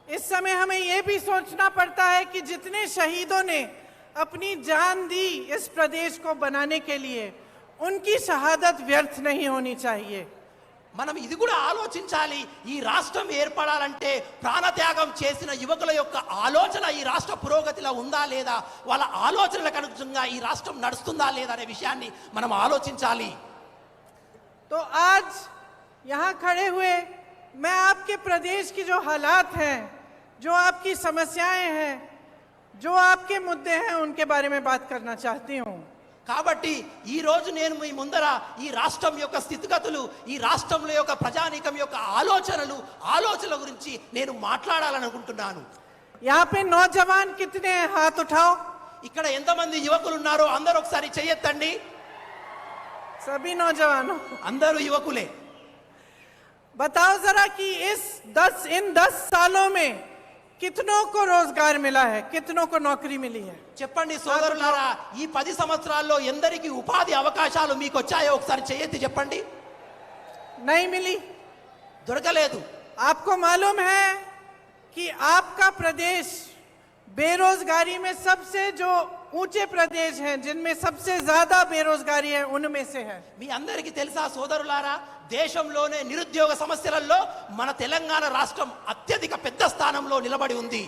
इस समय हमें यह भी सोचना पड़ता है कि जितने शहीदों ने अपनी जान दी इस प्रदेश को बनाने के लिए, उनकी शहादत व्यर्थ नहीं होनी चाहिए। మనం ఇది కూడా ఆలోచించాలి. ఈ రాష్ట్రం ఏర్పడాలంటే ప్రాణత్యాగం చేసిన యువకుల యొక్క ఆలోచన ఈ రాష్ట్ర పురోగతిలో ఉందా లేదా, వాళ్ళ ఆలోచనలకు అనుగుణంగా ఈ రాష్ట్రం నడుస్తుందా లేదా అనే విషయాన్ని మనం ఆలోచించాలి. तो आज यहाँ खड़े हुए मैं आपके प्रदेश की जो हालात हैं, जो आपकी समस्याएं हैं, जो आपके मुद्दे हैं, उनके बारे में बात करना चाहती हूँ। కాబట్టి ఈ రోజు నేను మీ ముందర ఈ రాష్ట్రం యొక్క స్థితిగతులు, ఈ రాష్ట్రంలో యొక్క ప్రజానీకం యొక్క ఆలోచనల గురించి నేను మాట్లాడాలనుకుంటున్నాను. यहाँ पे नौजवान कितने हैं? हाथ उठाओ। ఇక్కడ ఎంతమంది యువకులు ఉన్నారో అందరూ ఒకసారి చెయ్యెత్తండి. सभी नौजवानों, అందరూ యువకులే. बताओ जरा कि इन 10 सालों में कितनों को रोजगार मिला है, कितनों को नौकरी मिली है? చెప్పండి సోదరులారా, ఈ 10 సంవత్సరాల్లో ఎందరికి ఉపాధి అవకాశాలు మీకు వచ్చాయో ఒకసారి చెయ్యెత్తి చెప్పండి. नहीं मिली। దొరకలేదు. आपको मालूम है कि आपका प्रदेश बेरोजगारी में सबसे जो ऊंचे प्रदेश हैं, जिनमें सबसे ज्यादा बेरोजगारी है, उनमें से है। మీ అందరికీ తెలుసా సోదరులారా, దేశంలోనే నిరుద్యోగ సమస్యలలో మన తెలంగాణ రాష్ట్రం అత్యధిక పెద్ద స్థానంలో నిలబడి ఉంది.